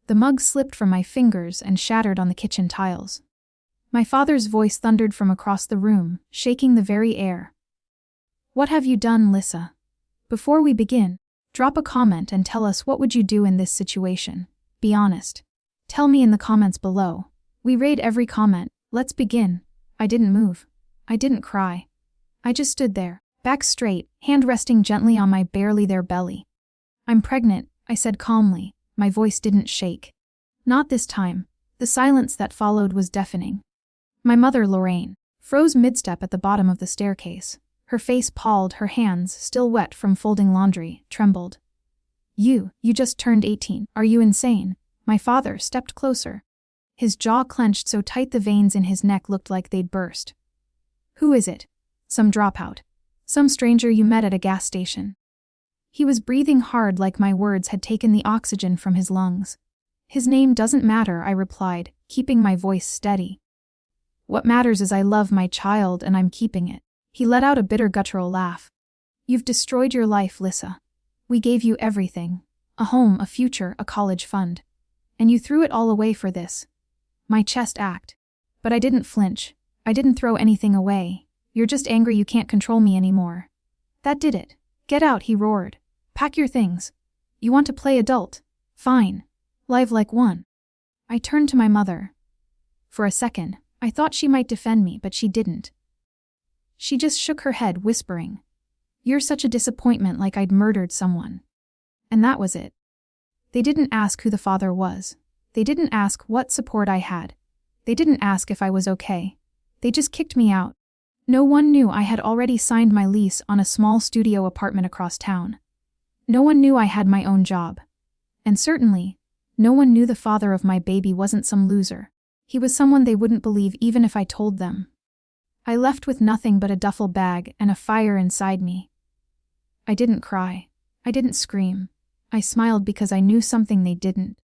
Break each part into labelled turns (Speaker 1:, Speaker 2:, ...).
Speaker 1: The mug slipped from my fingers and shattered on the kitchen tiles. My father's voice thundered from across the room, shaking the very air. "What have you done, Lissa? Before we begin, drop a comment and tell us what would you do in this situation. Be honest. Tell me in the comments below. We read every comment. Let's begin." I didn't move. I didn't cry. I just stood there, back straight, hand resting gently on my barely there belly. "I'm pregnant," I said calmly. My voice didn't shake. Not this time. The silence that followed was deafening. My mother, Lorraine, froze mid-step at the bottom of the staircase. Her face palled, her hands, still wet from folding laundry, trembled. You just turned 18. Are you insane?" My father stepped closer. His jaw clenched so tight the veins in his neck looked like they'd burst. "Who is it? Some dropout? Some stranger you met at a gas station?" He was breathing hard like my words had taken the oxygen from his lungs. "His name doesn't matter," I replied, keeping my voice steady. "What matters is I love my child and I'm keeping it." He let out a bitter guttural laugh. "You've destroyed your life, Lissa. We gave you everything. A home, a future, a college fund. And you threw it all away for this." My chest ached. But I didn't flinch. I didn't throw anything away. "You're just angry you can't control me anymore." That did it. "Get out," he roared. "Pack your things. You want to play adult? Fine. Live like one." I turned to my mother. For a second, I thought she might defend me, but she didn't. She just shook her head, whispering, "You're such a disappointment, like I'd murdered someone." And that was it. They didn't ask who the father was. They didn't ask what support I had. They didn't ask if I was okay. They just kicked me out. No one knew I had already signed my lease on a small studio apartment across town. No one knew I had my own job. And certainly, no one knew the father of my baby wasn't some loser. He was someone they wouldn't believe even if I told them. I left with nothing but a duffel bag and a fire inside me. I didn't cry. I didn't scream. I smiled because I knew something they didn't.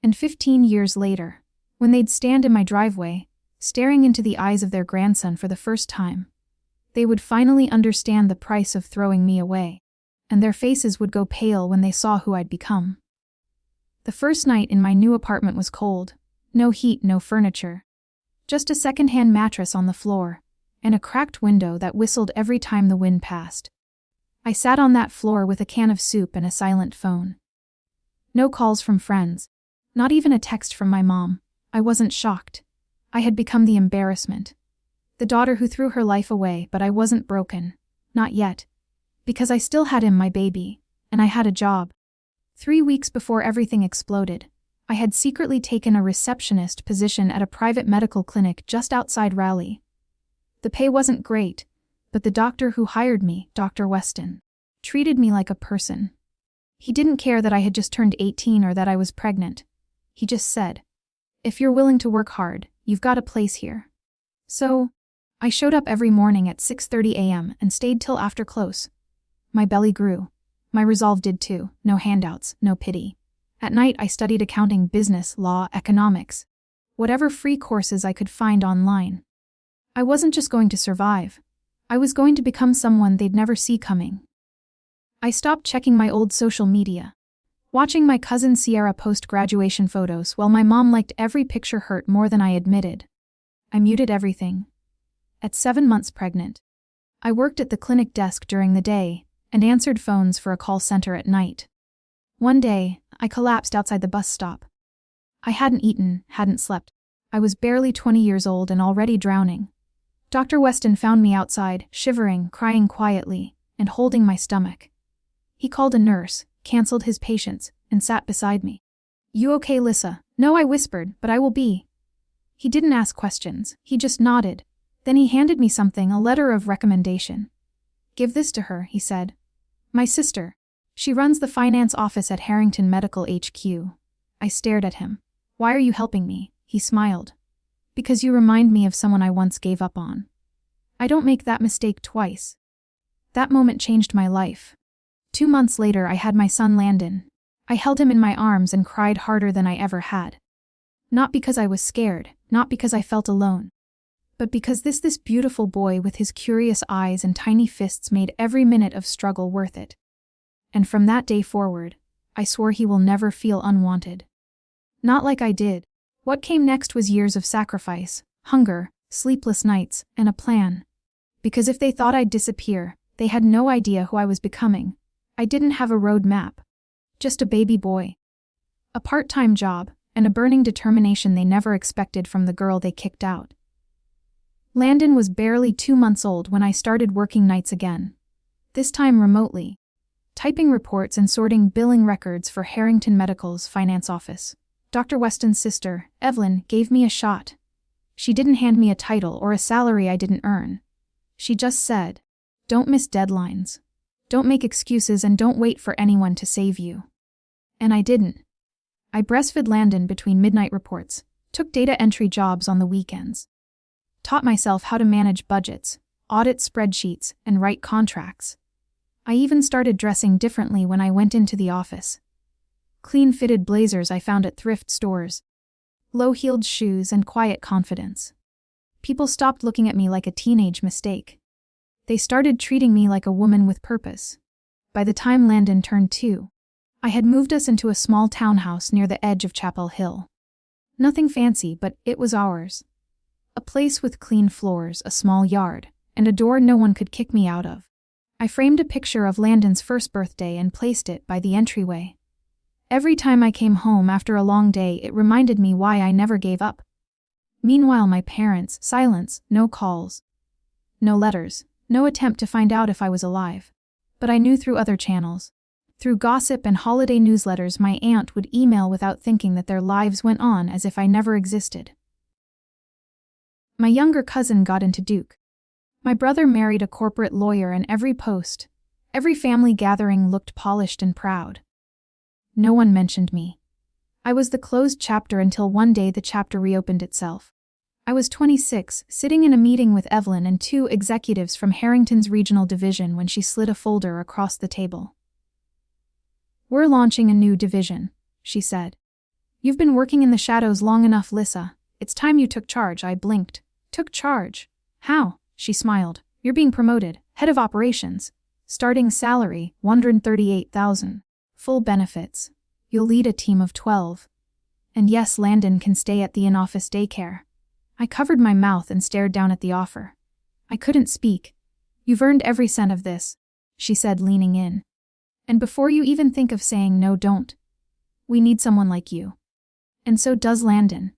Speaker 1: And 15 years later, when they'd stand in my driveway, staring into the eyes of their grandson for the first time, they would finally understand the price of throwing me away, and their faces would go pale when they saw who I'd become. The first night in my new apartment was cold. No heat, no furniture. Just a second-hand mattress on the floor, and a cracked window that whistled every time the wind passed. I sat on that floor with a can of soup and a silent phone. No calls from friends. Not even a text from my mom. I wasn't shocked. I had become the embarrassment. The daughter who threw her life away, but I wasn't broken. Not yet. Because I still had him, my baby, and I had a job. 3 weeks before everything exploded, I had secretly taken a receptionist position at a private medical clinic just outside Raleigh. The pay wasn't great, but the doctor who hired me, Dr. Weston, treated me like a person. He didn't care that I had just turned 18 or that I was pregnant. He just said, "If you're willing to work hard, you've got a place here." So, I showed up every morning at 6:30 a.m. and stayed till after close. My belly grew. My resolve did too. No handouts, no pity. At night I studied accounting, business, law, economics. Whatever free courses I could find online. I wasn't just going to survive. I was going to become someone they'd never see coming. I stopped checking my old social media. Watching my cousin Sierra post graduation photos while my mom liked every picture hurt more than I admitted. I muted everything. At 7 months pregnant, I worked at the clinic desk during the day and answered phones for a call center at night. One day, I collapsed outside the bus stop. I hadn't eaten, hadn't slept. I was barely 20 years old and already drowning. Dr. Weston found me outside, shivering, crying quietly, and holding my stomach. He called a nurse, canceled his patients, and sat beside me. "You okay, Lissa?" "No," I whispered, "but I will be." He didn't ask questions, he just nodded. Then he handed me something, a letter of recommendation. "Give this to her," he said. "My sister. She runs the finance office at Harrington Medical HQ." I stared at him. "Why are you helping me?" He smiled. "Because you remind me of someone I once gave up on. I don't make that mistake twice." That moment changed my life. 2 months later, I had my son Landon. I held him in my arms and cried harder than I ever had. Not because I was scared, not because I felt alone, but because this beautiful boy with his curious eyes and tiny fists made every minute of struggle worth it. And from that day forward, I swore he will never feel unwanted. Not like I did. What came next was years of sacrifice, hunger, sleepless nights, and a plan. Because if they thought I'd disappear, they had no idea who I was becoming. I didn't have a road map. Just a baby boy. A part-time job, and a burning determination they never expected from the girl they kicked out. Landon was barely 2 months old when I started working nights again. This time remotely. Typing reports and sorting billing records for Harrington Medical's finance office. Dr. Weston's sister, Evelyn, gave me a shot. She didn't hand me a title or a salary I didn't earn. She just said, "Don't miss deadlines. Don't make excuses and don't wait for anyone to save you." And I didn't. I breastfed Landon between midnight reports, took data entry jobs on the weekends. Taught myself how to manage budgets, audit spreadsheets, and write contracts. I even started dressing differently when I went into the office. Clean-fitted blazers I found at thrift stores. Low-heeled shoes and quiet confidence. People stopped looking at me like a teenage mistake. They started treating me like a woman with purpose. By the time Landon turned 2, I had moved us into a small townhouse near the edge of Chapel Hill. Nothing fancy, but it was ours. A place with clean floors, a small yard, and a door no one could kick me out of. I framed a picture of Landon's first birthday and placed it by the entryway. Every time I came home after a long day, it reminded me why I never gave up. Meanwhile, my parents, silence, no calls. No letters, no attempt to find out if I was alive. But I knew through other channels. Through gossip and holiday newsletters, my aunt would email without thinking that their lives went on as if I never existed. My younger cousin got into Duke. My brother married a corporate lawyer, and every post, every family gathering looked polished and proud. No one mentioned me. I was the closed chapter until one day the chapter reopened itself. I was 26, sitting in a meeting with Evelyn and 2 executives from Harrington's regional division when she slid a folder across the table. "We're launching a new division," she said. "You've been working in the shadows long enough, Lissa. It's time you took charge." I blinked. Took charge? How? She smiled. "You're being promoted, head of operations. Starting salary, $138,000. Full benefits. You'll lead a team of 12. And yes, Landon can stay at the in-office daycare." I covered my mouth and stared down at the offer. I couldn't speak. "You've earned every cent of this," she said, leaning in. "And before you even think of saying no, don't. We need someone like you. And so does Landon."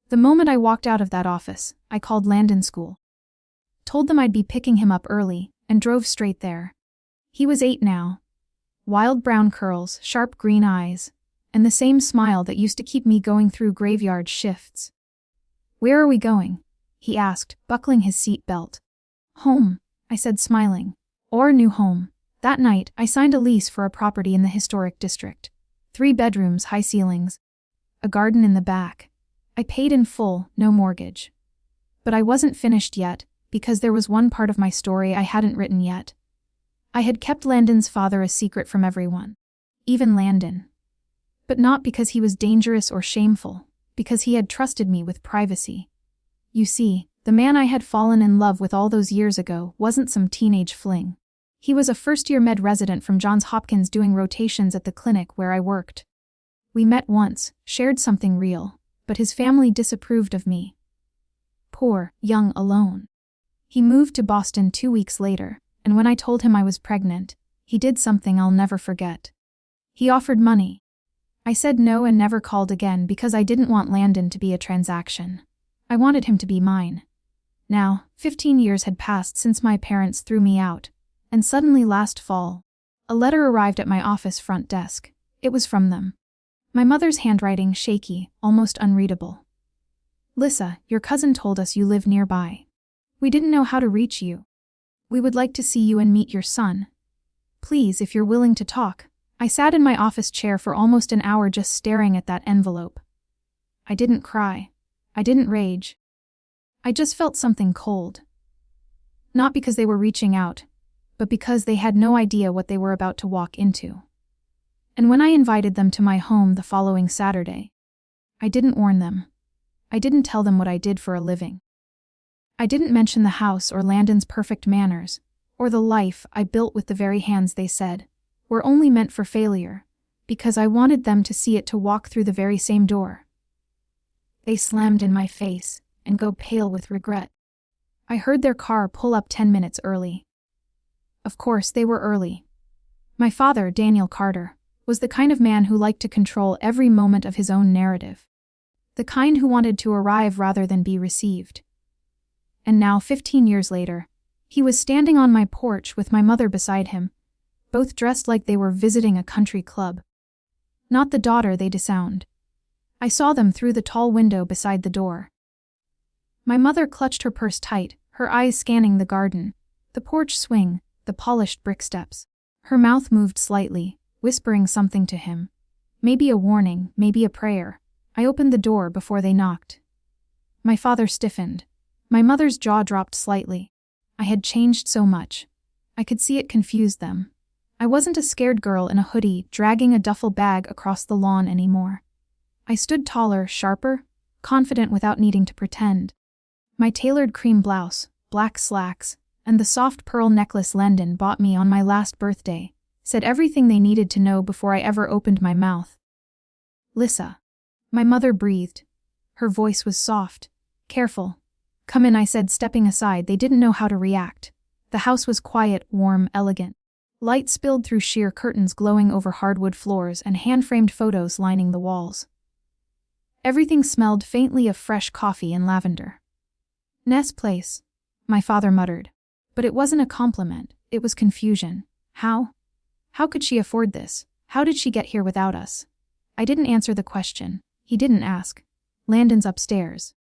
Speaker 1: The moment I walked out of that office, I called Landon school. Told them I'd be picking him up early, and drove straight there. He was 8 now. Wild brown curls, sharp green eyes, and the same smile that used to keep me going through graveyard shifts. "Where are we going?" he asked, buckling his seat belt. "Home," I said, smiling. "Our new home." That night, I signed a lease for a property in the historic district. 3 bedrooms, high ceilings. A garden in the back. I paid in full, no mortgage. But I wasn't finished yet, because there was one part of my story I hadn't written yet. I had kept Landon's father a secret from everyone. Even Landon. But not because he was dangerous or shameful, because he had trusted me with privacy. You see, the man I had fallen in love with all those years ago wasn't some teenage fling. He was a first-year med resident from Johns Hopkins doing rotations at the clinic where I worked. We met once, shared something real, but his family disapproved of me. Poor, young, alone. He moved to Boston 2 weeks later, and when I told him I was pregnant, he did something I'll never forget. He offered money. I said no and never called again because I didn't want Landon to be a transaction. I wanted him to be mine. Now, 15 years had passed since my parents threw me out, and suddenly last fall, a letter arrived at my office front desk. It was from them. My mother's handwriting shaky, almost unreadable. "Lissa, your cousin told us you live nearby. We didn't know how to reach you. We would like to see you and meet your son. Please, if you're willing to talk." I sat in my office chair for almost an hour just staring at that envelope. I didn't cry. I didn't rage. I just felt something cold. Not because they were reaching out, but because they had no idea what they were about to walk into. And when I invited them to my home the following Saturday, I didn't warn them. I didn't tell them what I did for a living. I didn't mention the house or Landon's perfect manners, or the life I built with the very hands they said were only meant for failure, because I wanted them to see it to walk through the very same door, They slammed in my face and go pale with regret. I heard their car pull up 10 minutes early. Of course, they were early. My father, Daniel Carter, was the kind of man who liked to control every moment of his own narrative. The kind who wanted to arrive rather than be received. And now, 15 years later, he was standing on my porch with my mother beside him, both dressed like they were visiting a country club. Not the daughter they disowned. I saw them through the tall window beside the door. My mother clutched her purse tight, her eyes scanning the garden, the porch swing, the polished brick steps. Her mouth moved slightly, whispering something to him. Maybe a warning, maybe a prayer. I opened the door before they knocked. My father stiffened. My mother's jaw dropped slightly. I had changed so much. I could see it confused them. I wasn't a scared girl in a hoodie dragging a duffel bag across the lawn anymore. I stood taller, sharper, confident without needing to pretend. My tailored cream blouse, black slacks, and the soft pearl necklace Landon bought me on my last birthday said everything they needed to know before I ever opened my mouth. "Lissa." My mother breathed. Her voice was soft, careful. "Come in," I said, stepping aside. They didn't know how to react. The house was quiet, warm, elegant. Light spilled through sheer curtains glowing over hardwood floors and hand-framed photos lining the walls. Everything smelled faintly of fresh coffee and lavender. "Ness place," my father muttered. But it wasn't a compliment, it was confusion. How could she afford this? How did she get here without us? I didn't answer the question. He didn't ask. "Landon's upstairs.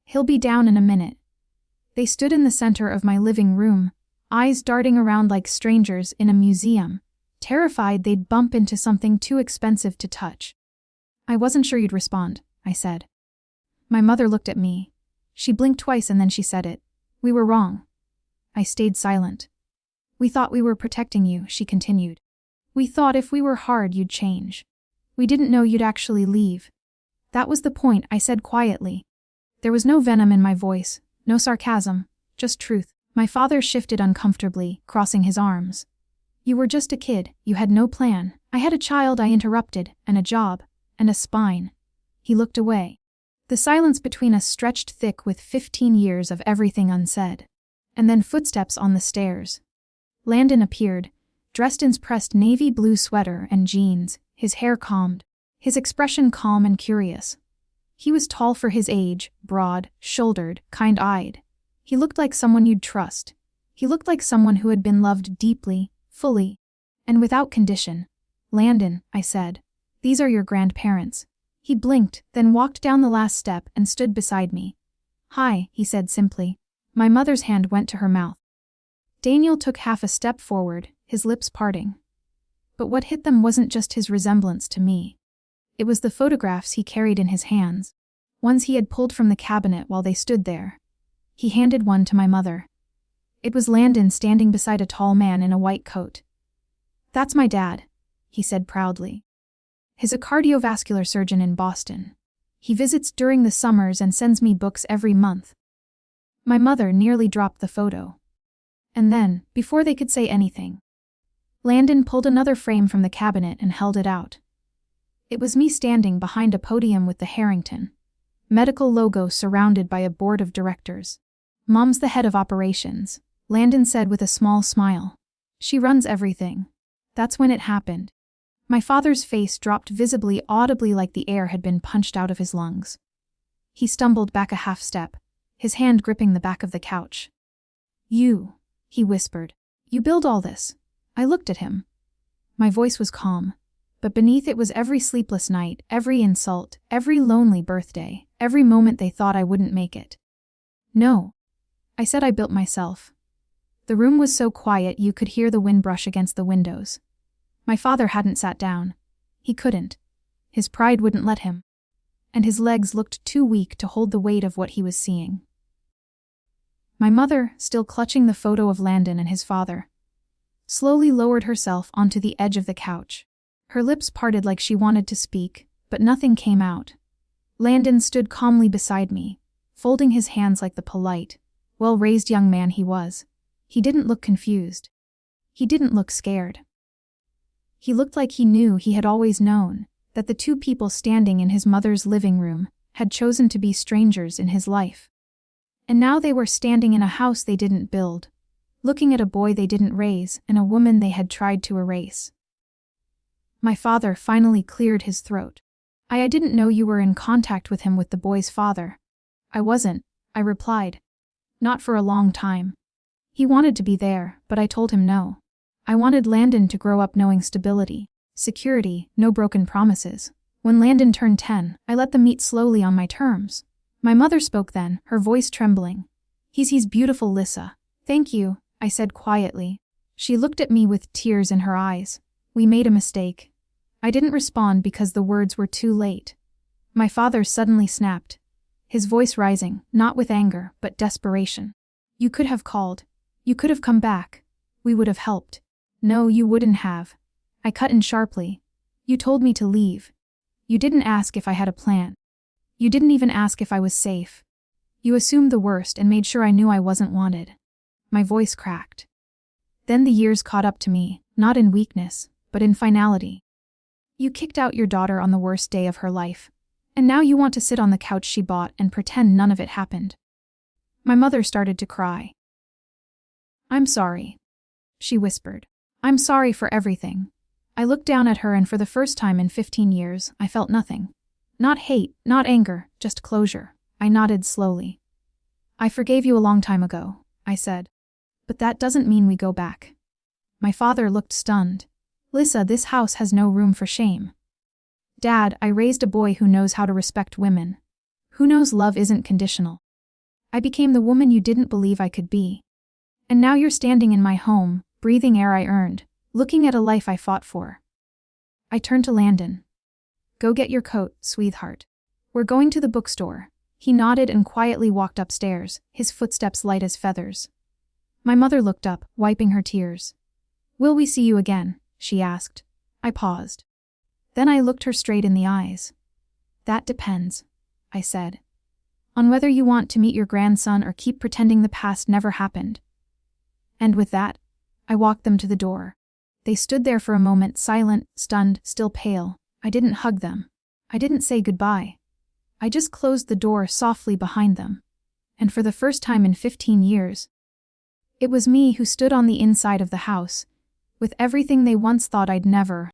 Speaker 1: He'll be down in a minute." They stood in the center of my living room, eyes darting around like strangers in a museum, terrified they'd bump into something too expensive to touch. "I wasn't sure you'd respond," I said. My mother looked at me. She blinked twice and then she said it. "We were wrong." I stayed silent. "We thought we were protecting you," she continued. "We thought if we were hard you'd change. We didn't know you'd actually leave." "That was the point," I said quietly. There was no venom in my voice, no sarcasm, just truth. My father shifted uncomfortably, crossing his arms. "You were just a kid, you had no plan. I had a child," I interrupted, "and a job, and a spine." He looked away. The silence between us stretched thick with 15 years of everything unsaid. And then footsteps on the stairs. Landon appeared, dressed in pressed navy blue sweater and jeans, his hair combed, his expression calm and curious. He was tall for his age, broad, shouldered, kind-eyed. He looked like someone you'd trust. He looked like someone who had been loved deeply, fully, and without condition. "Landon," I said, "these are your grandparents." He blinked, then walked down the last step and stood beside me. "Hi," he said simply. My mother's hand went to her mouth. Daniel took half a step forward, his lips parting. But what hit them wasn't just his resemblance to me. It was the photographs he carried in his hands, ones he had pulled from the cabinet while they stood there. He handed one to my mother. It was Landon standing beside a tall man in a white coat. "That's my dad," he said proudly. "He's a cardiovascular surgeon in Boston. He visits during the summers and sends me books every month." My mother nearly dropped the photo. And then, before they could say anything, Landon pulled another frame from the cabinet and held it out. It was me standing behind a podium with the Harrington medical logo surrounded by a board of directors. "Mom's the head of operations," Landon said with a small smile. "She runs everything." That's when it happened. My father's face dropped visibly, audibly, like the air had been punched out of his lungs. He stumbled back a half step, his hand gripping the back of the couch. "You," he whispered. "You build all this." I looked at him. My voice was calm, but beneath it was every sleepless night, every insult, every lonely birthday, every moment they thought I wouldn't make it. "No," I said, "I built myself." The room was so quiet you could hear the wind brush against the windows. My father hadn't sat down. He couldn't. His pride wouldn't let him. And his legs looked too weak to hold the weight of what he was seeing. My mother, still clutching the photo of Landon and his father, slowly lowered herself onto the edge of the couch. Her lips parted like she wanted to speak, but nothing came out. Landon stood calmly beside me, folding his hands like the polite, well-raised young man he was. He didn't look confused. He didn't look scared. He looked like he knew he had always known that the two people standing in his mother's living room had chosen to be strangers in his life. And now they were standing in a house they didn't build, looking at a boy they didn't raise and a woman they had tried to erase. My father finally cleared his throat. I didn't know you were in contact with him, with the boy's father. I wasn't, I replied. Not for a long time. He wanted to be there, but I told him no. I wanted Landon to grow up knowing stability, security, no broken promises. When Landon turned 10, I let them meet slowly on my terms. My mother spoke then, her voice trembling. He's beautiful, Lissa. Thank you, I said quietly. She looked at me with tears in her eyes. We made a mistake. I didn't respond because the words were too late. My father suddenly snapped, his voice rising, not with anger, but desperation. You could have called. You could have come back. We would have helped. No, you wouldn't have. I cut in sharply. You told me to leave. You didn't ask if I had a plan. You didn't even ask if I was safe. You assumed the worst and made sure I knew I wasn't wanted. My voice cracked. Then the years caught up to me, not in weakness, but in finality. You kicked out your daughter on the worst day of her life, and now you want to sit on the couch she bought and pretend none of it happened. My mother started to cry. I'm sorry, she whispered. I'm sorry for everything. I looked down at her, and for the first time in 15 years, I felt nothing. Not hate, not anger, just closure. I nodded slowly. I forgave you a long time ago, I said. But that doesn't mean we go back. My father looked stunned. Lissa, this house has no room for shame. Dad, I raised a boy who knows how to respect women. Who knows love isn't conditional. I became the woman you didn't believe I could be. And now you're standing in my home, breathing air I earned, looking at a life I fought for. I turned to Landon. Go get your coat, sweetheart. We're going to the bookstore. He nodded and quietly walked upstairs, his footsteps light as feathers. My mother looked up, wiping her tears. Will we see you again? She asked. I paused. Then I looked her straight in the eyes. That depends, I said. On whether you want to meet your grandson or keep pretending the past never happened. And with that, I walked them to the door. They stood there for a moment, silent, stunned, still pale. I didn't hug them. I didn't say goodbye. I just closed the door softly behind them. And for the first time in 15 years, it was me who stood on the inside of the house, with everything they once thought I'd never